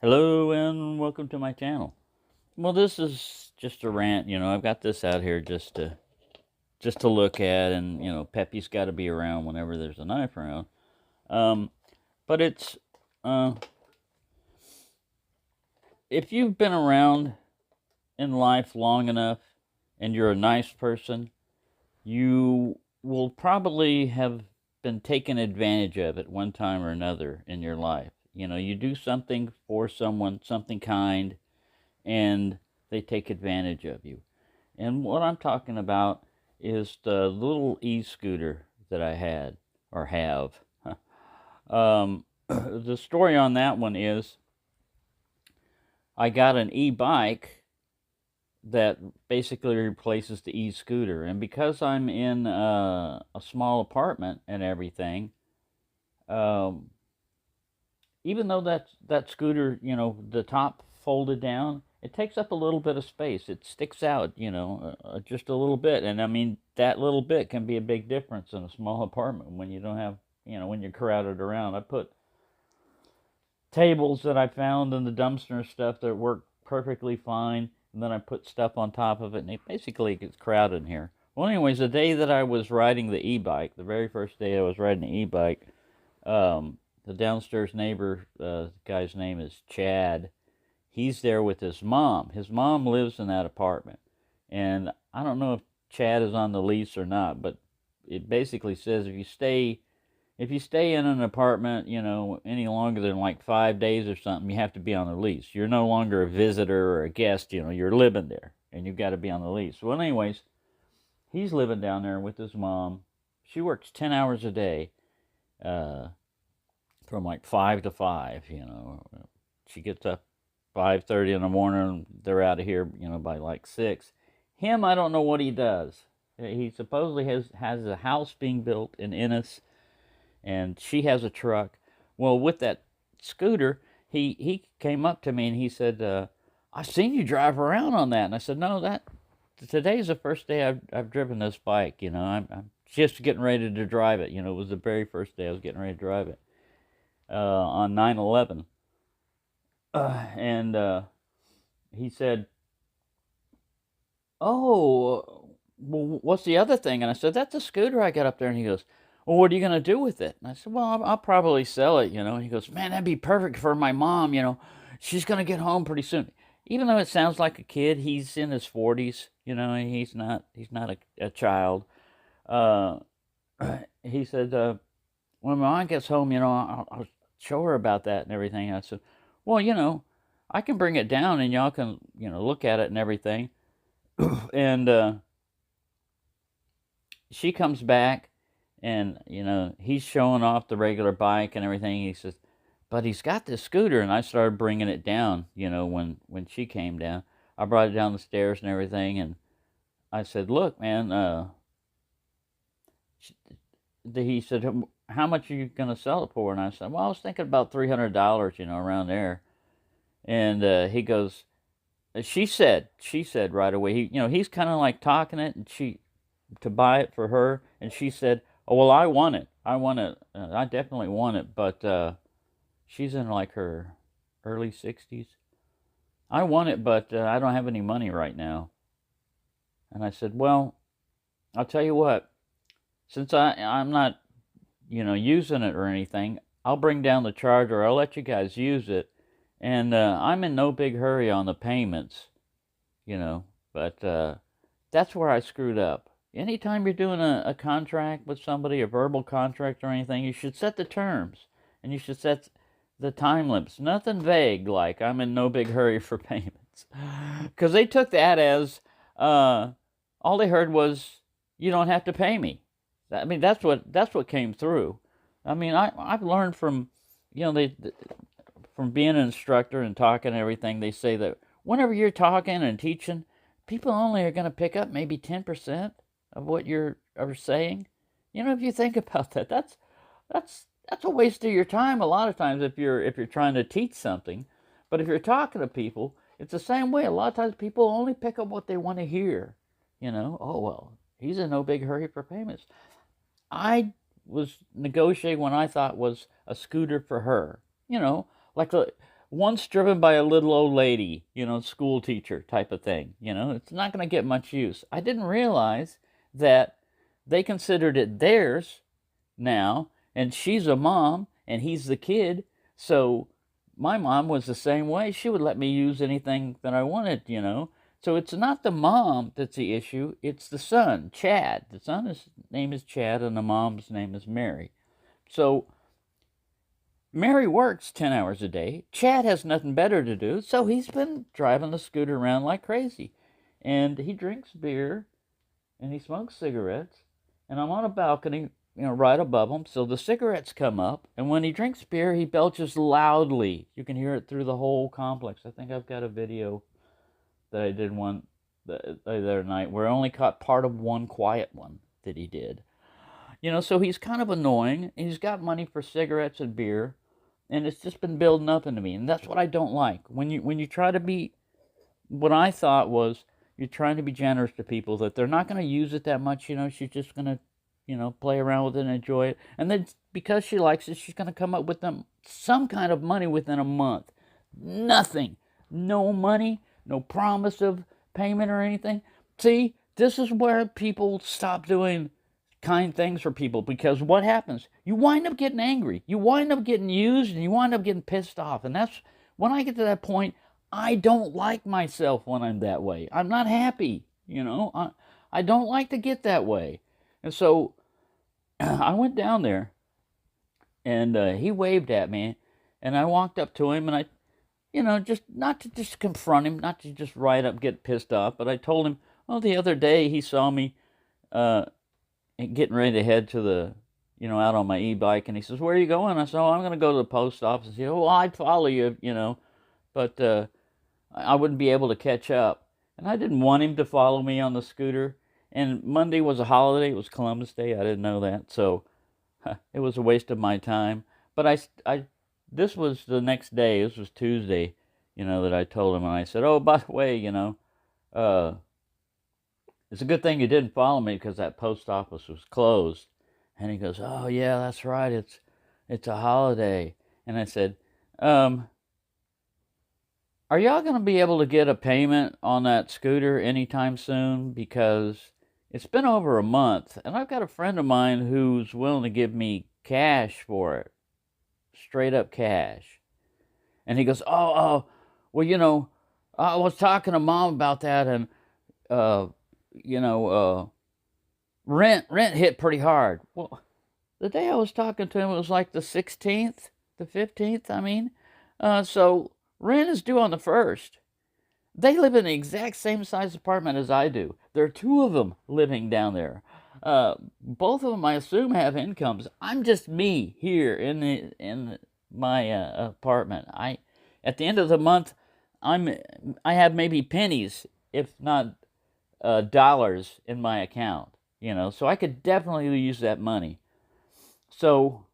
Hello and welcome to my channel. Well, this is just a rant, I've got this out here just to look at, and Peppy's got to be around whenever there's a knife around. Um, but it's if you've been around in life long enough and you're a nice person, you will probably have been taken advantage of at one time or another in your life. You do something for someone, something kind, and they take advantage of you. And what I'm talking about is the little e-scooter that I had or have. The story on that one is I got an e-bike that basically replaces the e-scooter. And because I'm in a small apartment and everything, um, even though that scooter, the top folded down, it takes up a little bit of space. It sticks out, just a little bit. And I mean, that little bit can be a big difference in a small apartment when you don't have, when you're crowded around. I put tables that I found in the dumpster and stuff that work perfectly fine, and then I put stuff on top of it, and it basically gets crowded in here. Well, anyways, the day that I was riding the e-bike, the very first day I was riding the e-bike, the downstairs neighbor, guy's name is Chad. He's there with his mom. His mom lives in that apartment. And I don't know if Chad is on the lease or not, but it basically says if you stay in an apartment, any longer than like 5 days or something, you have to be on the lease. You're no longer a visitor or a guest, you're living there and you've got to be on the lease. Well, anyways, he's living down there with his mom. She works 10 hours a day. From like 5 to 5. She gets up 5:30 in the morning. They're out of here, by like 6. Him, I don't know what he does. He supposedly has a house being built in Ennis, and she has a truck. Well, with that scooter, he came up to me and he said, "I seen you drive around on that." And I said, "No, today's the first day I've driven this bike. I'm just getting ready to drive it. It was the very first day I was getting ready to drive it." On 9/11, and he said, "Oh, well, what's the other thing?" And I said, "That's a scooter I got up there." And he goes, "Well, what are you gonna do with it?" And I said, "Well, I'll probably sell it." And he goes, "Man, that'd be perfect for my mom. She's gonna get home pretty soon." Even though it sounds like a kid, he's in his 40s. He's not a child. Uh, he said, "When my mom gets home, I'll show her about that and everything." I said, "Well, I can bring it down and y'all can, look at it and everything." And she comes back and, he's showing off the regular bike and everything. He says, "But he's got this scooter." And I started bringing it down, when she came down. I brought it down the stairs and everything. And I said, "Look, man," he said, "How much are you going to sell it for?" And I said, "Well, I was thinking about $300, around there." And he goes, she said right away, he's kind of like talking it, and to buy it for her. And she said, "Oh, well, I want it. I want it. I definitely want it." But she's in like her early 60s. "I want it, but I don't have any money right now." And I said, "Well, I'll tell you what. Since I'm not, using it or anything, I'll bring down the charger. I'll let you guys use it. And I'm in no big hurry on the payments, but that's where I screwed up. Anytime you're doing a contract with somebody, a verbal contract or anything, you should set the terms and you should set the time limits. Nothing vague like I'm in no big hurry for payments." Because they took that as all they heard was, "You don't have to pay me." I mean, that's what came through. I mean, I've learned from, they from being an instructor and talking and everything. They say that whenever you're talking and teaching, people only are going to pick up maybe 10% of what you're are saying. If you think about that, that's a waste of your time a lot of times if you're trying to teach something. But if you're talking to people, it's the same way. A lot of times people only pick up what they want to hear. "Oh, well, he's in no big hurry for payments." I was negotiating what I thought was a scooter for her. Like One's driven by a little old lady, school teacher type of thing. It's not going to get much use. I didn't realize that they considered it theirs now, and she's a mom and he's the kid. So my mom was the same way. She would let me use anything that I wanted. So it's not the mom that's the issue, it's the son, Chad. The son's name is Chad and the mom's name is Mary. So Mary works 10 hours a day. Chad has nothing better to do, so he's been driving the scooter around like crazy. And he drinks beer and he smokes cigarettes. And I'm on a balcony, right above him, so the cigarettes come up. And when he drinks beer, he belches loudly. You can hear it through the whole complex. I think I've got a video that I did one the other night where I only caught part of one quiet one that he did. So he's kind of annoying. He's got money for cigarettes and beer, and it's just been building up into me, and that's what I don't like. When you try to be, what I thought was, you're trying to be generous to people, that they're not going to use it that much. She's just going to, play around with it and enjoy it, and then because she likes it, she's going to come up with them some kind of money within a month. Nothing, no money, no promise of payment or anything. See, this is where people stop doing kind things for people, because what happens? You wind up getting angry. You wind up getting used, and you wind up getting pissed off. And that's when I get to that point, I don't like myself when I'm that way. I'm not happy, I don't like to get that way. And so I went down there, and he waved at me, and I walked up to him, and I, just not to just confront him, not to just right up get pissed off, but I told him, well, the other day he saw me getting ready to head to the, out on my e-bike, and he says, where are you going? I said, oh, I'm going to go to the post office. He said, oh, well, I'd follow you, but I wouldn't be able to catch up. And I didn't want him to follow me on the scooter. And Monday was a holiday. It was Columbus Day. I didn't know that. So it was a waste of my time. But this was the next day. This was Tuesday, that I told him. And I said, oh, by the way, it's a good thing you didn't follow me because that post office was closed. And he goes, oh, yeah, that's right. It's a holiday. And I said, are y'all going to be able to get a payment on that scooter anytime soon? Because it's been over a month, and I've got a friend of mine who's willing to give me cash for it, straight up cash. And he goes, well, I was talking to Mom about that, and, rent hit pretty hard. Well, the day I was talking to him, it was like the 16th, the 15th, I mean. So rent is due on the 1st. They live in the exact same size apartment as I do. There are two of them living down there. Both of them, I assume, have incomes. I'm just me here in my apartment. At the end of the month, I have maybe pennies, if not dollars, in my account. So I could definitely use that money. So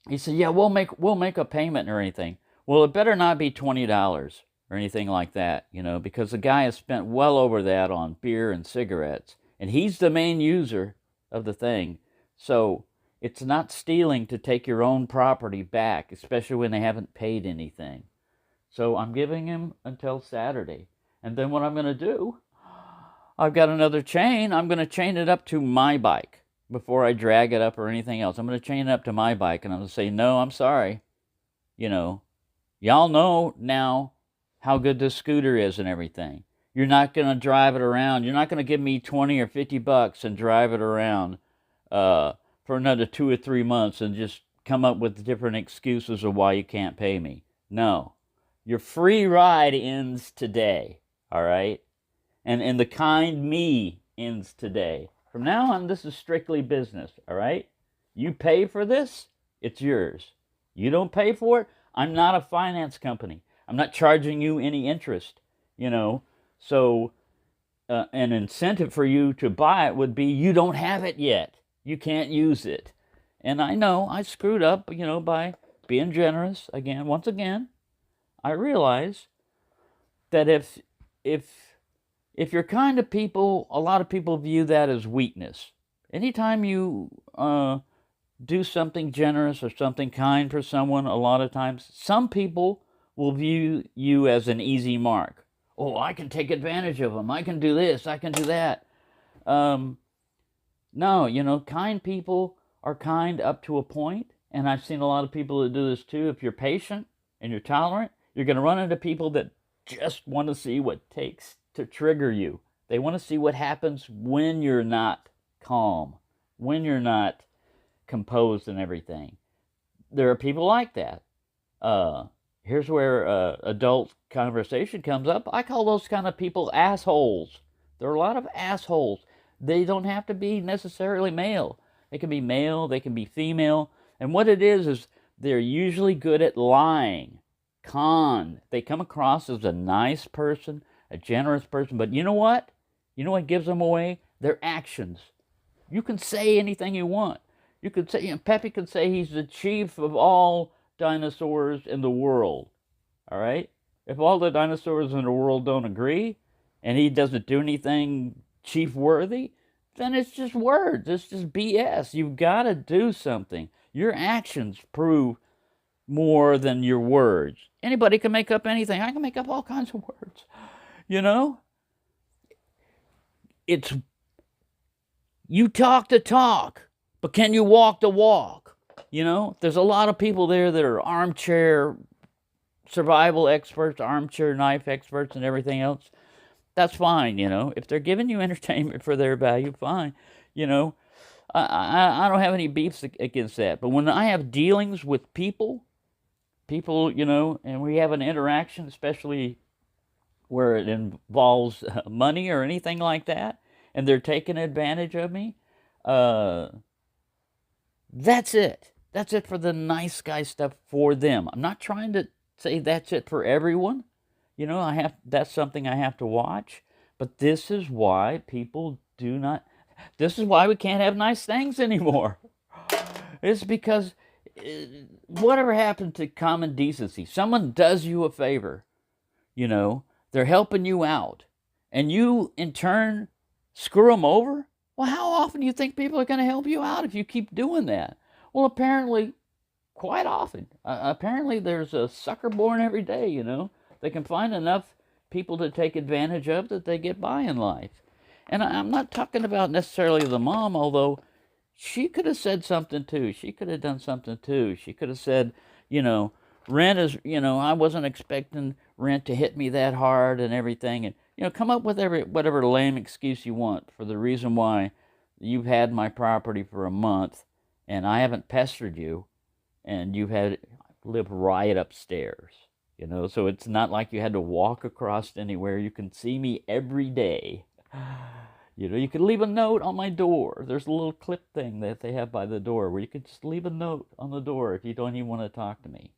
he said, yeah, we'll make a payment or anything. Well, it better not be $20 or anything like that, because the guy has spent well over that on beer and cigarettes, and he's the main user of the thing. So it's not stealing to take your own property back, especially when they haven't paid anything. So I'm giving him until Saturday. And then what I'm going to do, I've got another chain. I'm going to chain it up to my bike before I drag it up or anything else. I'm going to chain it up to my bike, and I'm going to say, no, I'm sorry. Y'all know now how good this scooter is and everything. You're not going to drive it around. You're not going to give me $20 or $50 and drive it around for another 2 or 3 months and just come up with different excuses of why you can't pay me. No. Your free ride ends today, all right? And the kind me ends today. From now on, this is strictly business, all right? You pay for this, it's yours. You don't pay for it, I'm not a finance company. I'm not charging you any interest, So an incentive for you to buy it would be you don't have it yet. You can't use it. And I know I screwed up, by being generous. Once again, I realize that if you're kind to people, a lot of people view that as weakness. Anytime you do something generous or something kind for someone, a lot of times, some people will view you as an easy mark. Oh, I can take advantage of them. I can do this. I can do that. Um, no, kind people are kind up to a point, and I've seen a lot of people that do this too. If you're patient and you're tolerant, you're going to run into people that just want to see what it takes to trigger you. They want to see what happens when you're not calm, when you're not composed and everything. There are people like that. Uh, Here's where adult conversation comes up. I call those kind of people assholes. There are a lot of assholes. They don't have to be necessarily male. They can be male, they can be female. And what it is they're usually good at lying. They come across as a nice person, a generous person, but you know what? You know what gives them away? Their actions. You can say anything you want. You could say, Pepe could say he's the chief of all dinosaurs in the world. All right? If all the dinosaurs in the world don't agree and he doesn't do anything chief worthy, then it's just words. It's just BS. You've got to do something. Your actions prove more than your words. Anybody can make up anything. I can make up all kinds of words. You know? It's you talk the talk, but can you walk the walk? There's a lot of people there that are armchair survival experts, armchair knife experts, and everything else. That's fine, If they're giving you entertainment for their value, fine. I don't have any beefs against that. But when I have dealings with people, and we have an interaction, especially where it involves money or anything like that, and they're taking advantage of me, that's it. That's it for the nice guy stuff for them. I'm not trying to say that's it for everyone. That's something I have to watch. But this is why people do not. This is why we can't have nice things anymore. It's because whatever happened to common decency? Someone does you a favor, they're helping you out, and you in turn screw them over. Well, how often do you think people are going to help you out if you keep doing that? Well, apparently, quite often. Apparently, there's a sucker born every day, They can find enough people to take advantage of that they get by in life. And I'm not talking about necessarily the mom, although she could have said something too. She could have done something too. She could have said, rent is, I wasn't expecting rent to hit me that hard and everything. And, come up with whatever lame excuse you want for the reason why you've had my property for a month and I haven't pestered you and you've had live right upstairs. So it's not like you had to walk across anywhere. You can see me every day. You could leave a note on my door. There's a little clip thing that they have by the door where you could just leave a note on the door if you don't even want to talk to me.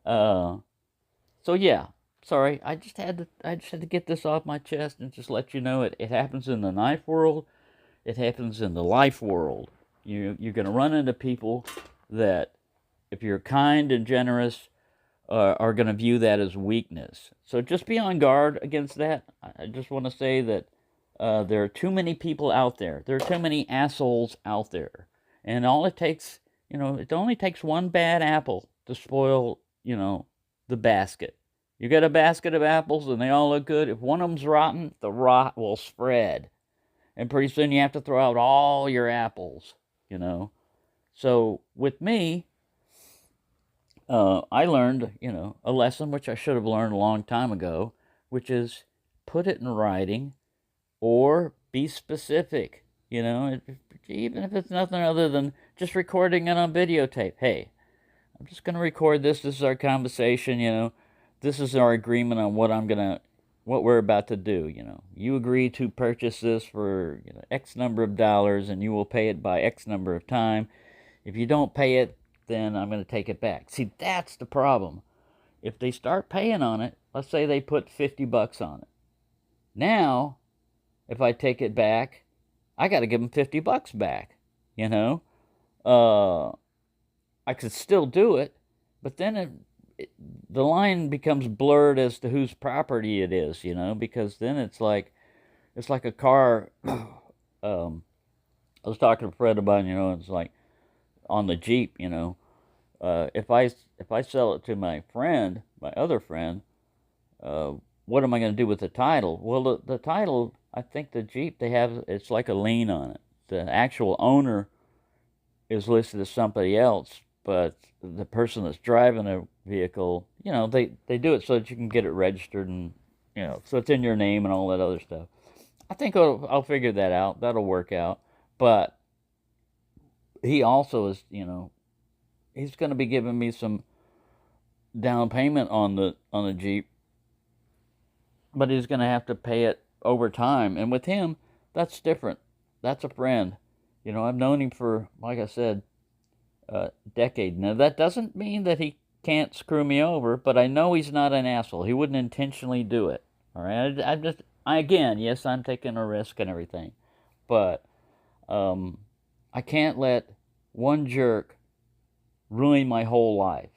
So yeah, sorry. I just had to get this off my chest and just let you know it happens in the knife world. It happens in the life world. You're going to run into people that, if you're kind and generous, are going to view that as weakness. So just be on guard against that. I just want to say that there are too many people out there. There are too many assholes out there. And all it takes, it only takes one bad apple to spoil, the basket. You get a basket of apples and they all look good. If one of them's rotten, the rot will spread. And pretty soon you have to throw out all your apples, So with me, I learned, a lesson which I should have learned a long time ago, which is put it in writing or be specific, even if it's nothing other than just recording it on videotape. Hey, I'm just going to record this. This is our conversation, This is our agreement on what we're about to do, You agree to purchase this for X number of dollars and you will pay it by X number of time. If you don't pay it, then I'm going to take it back. See, that's the problem. If they start paying on it, let's say they put $50 on it. Now, if I take it back, I got to give them $50 back, I could still do it, but then the line becomes blurred as to whose property it is, because then it's like a car. I was talking to a friend of mine, it's like on the Jeep, if I if I sell it to my friend, my other friend, uh, what am I going to do with the title? Well, the title, I think the Jeep, they have, it's like a lien on it. The actual owner is listed as somebody else, but the person that's driving the vehicle, they do it so that you can get it registered and, so it's in your name and all that other stuff. I think I'll figure that out. That'll work out. But he also is, he's going to be giving me some down payment on the Jeep, but he's going to have to pay it over time. And with him, that's different. That's a friend. I've known him for, like I said, a decade. Now, that doesn't mean that he can't screw me over, but I know he's not an asshole. He wouldn't intentionally do it. All right? Again, yes, I'm taking a risk and everything, but I can't let one jerk ruin my whole life.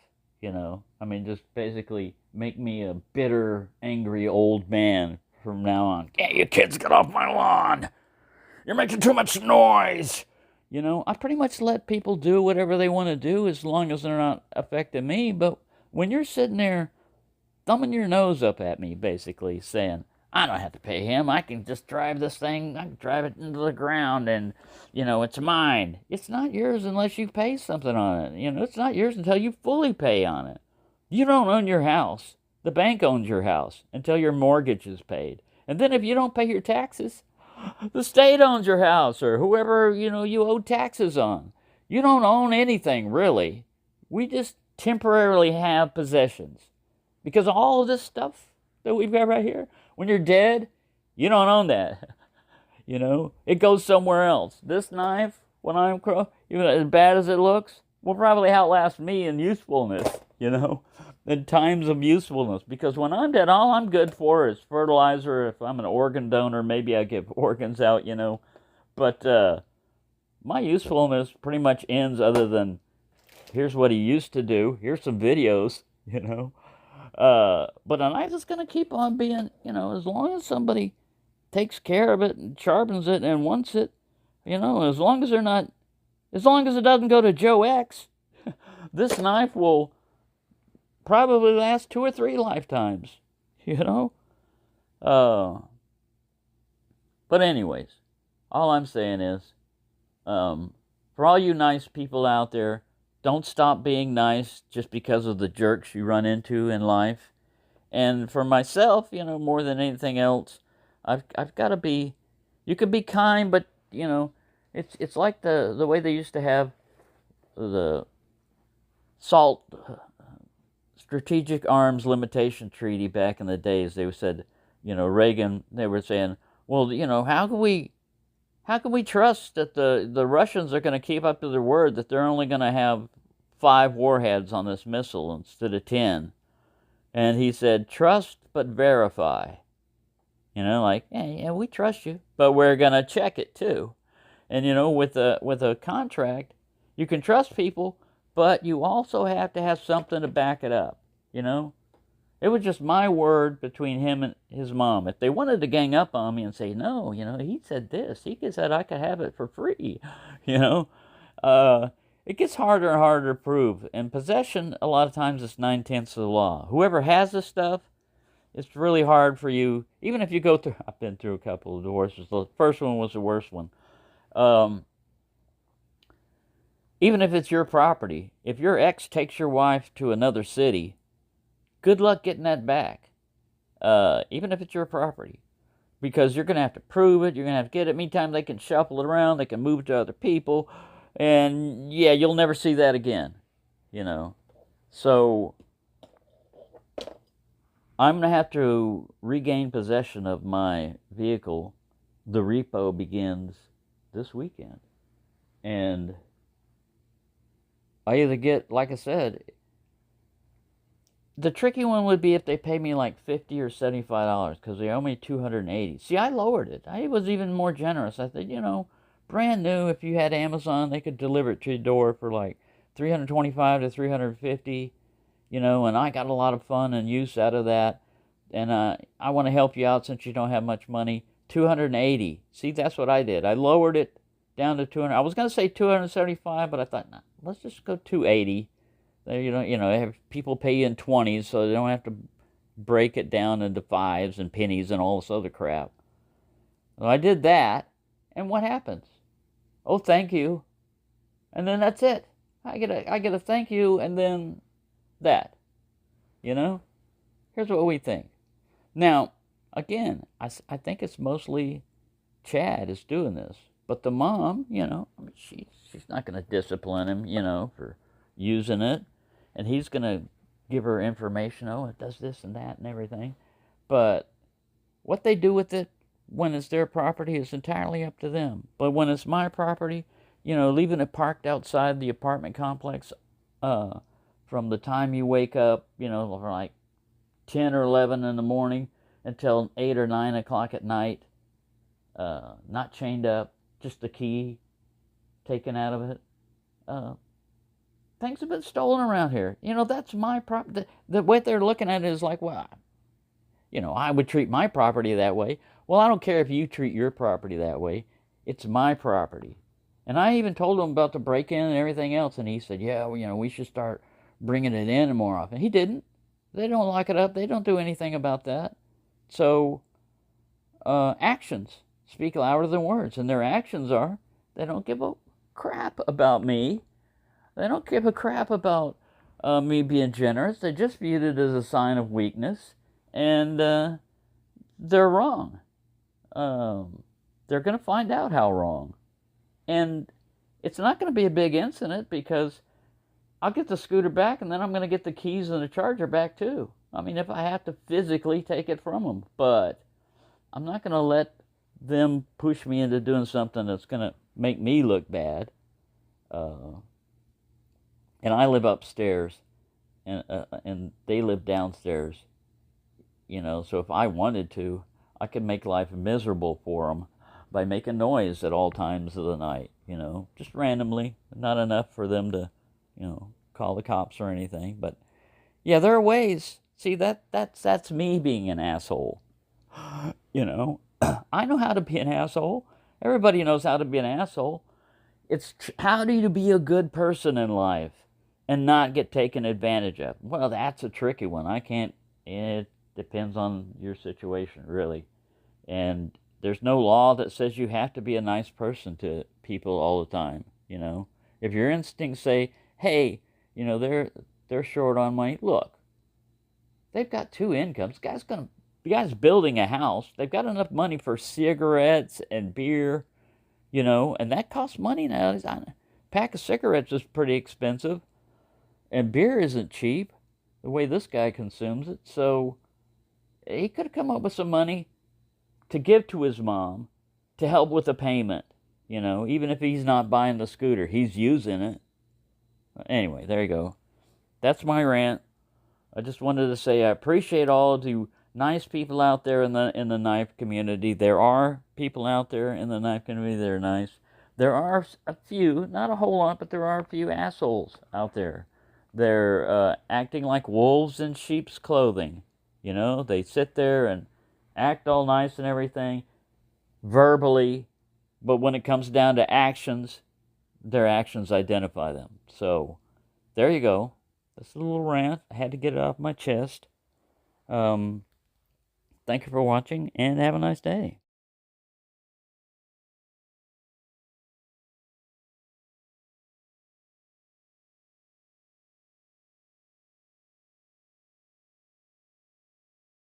I mean, just basically make me a bitter, angry old man from now on. Yeah, you kids, get off my lawn. You're making too much noise. I pretty much let people do whatever they want to do as long as they're not affecting me. But when you're sitting there thumbing your nose up at me, basically saying, I don't have to pay him. I can just drive this thing. I can drive it into the ground and, it's mine. It's not yours unless you pay something on it. It's not yours until you fully pay on it. You don't own your house. The bank owns your house until your mortgage is paid. And then if you don't pay your taxes, the state owns your house or whoever, you owe taxes on. You don't own anything, really. We just temporarily have possessions. Because all of this stuff that we've got right here, when you're dead, you don't own that. It goes somewhere else. This knife, when I'm even as bad as it looks, will probably outlast me in usefulness, in times of usefulness. Because when I'm dead, all I'm good for is fertilizer. If I'm an organ donor, maybe I give organs out, But my usefulness pretty much ends other than, here's what he used to do. Here's some videos, But a knife is going to keep on being, as long as somebody takes care of it and sharpens it and wants it, as long as it doesn't go to Joe X, this knife will probably last 2 or 3 lifetimes, But anyways, all I'm saying is, for all you nice people out there, don't stop being nice just because of the jerks you run into in life. And for myself, more than anything else, I've got to be. You can be kind, but it's like the way they used to have the SALT, Strategic Arms Limitation Treaty back in the days. They said, Reagan. They were saying, well, how can we trust that the Russians are going to keep up to their word that they're only going to have 5 warheads on this missile instead of 10? And he said, trust but verify. Yeah, we trust you, but we're going to check it too. And, with a contract, you can trust people, but you also have to have something to back it up, It was just my word between him and his mom. If they wanted to gang up on me and say, no, he said this. He said I could have it for free, It gets harder and harder to prove. And possession, a lot of times, is 9/10 of the law. Whoever has this stuff, it's really hard for you. Even if you go through, I've been through a couple of divorces. The first one was the worst one. Even if it's your property, if your ex takes your wife to another city, good luck getting that back. Even if it's your property. Because you're going to have to prove it. You're going to have to get it. Meantime, they can shuffle it around. They can move it to other people. And, yeah, you'll never see that again. So, I'm going to have to regain possession of my vehicle. The repo begins this weekend. And I either get, like I said, the tricky one would be if they pay me like $50 or $75 because they owe me $280. See, I lowered it. I was even more generous. I said, brand new, if you had Amazon, they could deliver it to your door for like $325 to $350, and I got a lot of fun and use out of that. And I want to help you out since you don't have much money. $280. See, that's what I did. I lowered it down to $200. I was going to say $275, but I thought, nah, let's just go $280. They, have people pay you in 20s, so they don't have to break it down into fives and pennies and all this other crap. Well, I did that, and what happens? Oh, thank you, and then that's it. I get a thank you, and then that. You know. Here's what we think. Now, again, I think it's mostly Chad is doing this, but the mom, I mean, she's not going to discipline him, for using it, and he's going to give her information. Oh, it does this and that and everything, but what they do with it when it's their property is entirely up to them. But when it's my property, leaving it parked outside the apartment complex, from the time you wake up, for like 10 or 11 in the morning until 8 or 9 o'clock at night, not chained up, just the key taken out of it. Things have been stolen around here. That's my property. The way they're looking at it is like, well, I would treat my property that way. Well, I don't care if you treat your property that way. It's my property. And I even told him about the break-in and everything else, and he said, yeah, well, we should start bringing it in more often. He didn't. They don't lock it up. They don't do anything about that. So, actions speak louder than words, and their actions are they don't give a crap about me. They don't give a crap about me being generous. They just viewed it as a sign of weakness, and they're wrong. They're going to find out how wrong. And it's not going to be a big incident because I'll get the scooter back and then I'm going to get the keys and the charger back too. I mean, if I have to physically take it from them. But I'm not going to let them push me into doing something that's going to make me look bad. And I live upstairs and they live downstairs. So if I wanted to, I could make life miserable for them by making noise at all times of the night, just randomly, not enough for them to, call the cops or anything. But yeah, there are ways. See, that's me being an asshole. I know how to be an asshole. Everybody knows how to be an asshole. It's how do you be a good person in life and not get taken advantage of? Well, that's a tricky one. It depends on your situation, really. And there's no law that says you have to be a nice person to people all the time, If your instincts say, hey, they're short on money, look, they've got two incomes. The guy's building a house. They've got enough money for cigarettes and beer, and that costs money now. A pack of cigarettes is pretty expensive, and beer isn't cheap the way this guy consumes it. So he could have come up with some money to give to his mom to help with the payment, even if he's not buying the scooter, he's using it. Anyway, there you go. That's my rant. I just wanted to say I appreciate all of the nice people out there in the knife community. There are people out there in the knife community that are nice. There are a few, not a whole lot, but there are a few assholes out there. They're acting like wolves in sheep's clothing. They sit there and act all nice and everything, verbally, but when it comes down to actions, their actions identify them. So, there you go. That's a little rant. I had to get it off my chest. Thank you for watching, and have a nice day.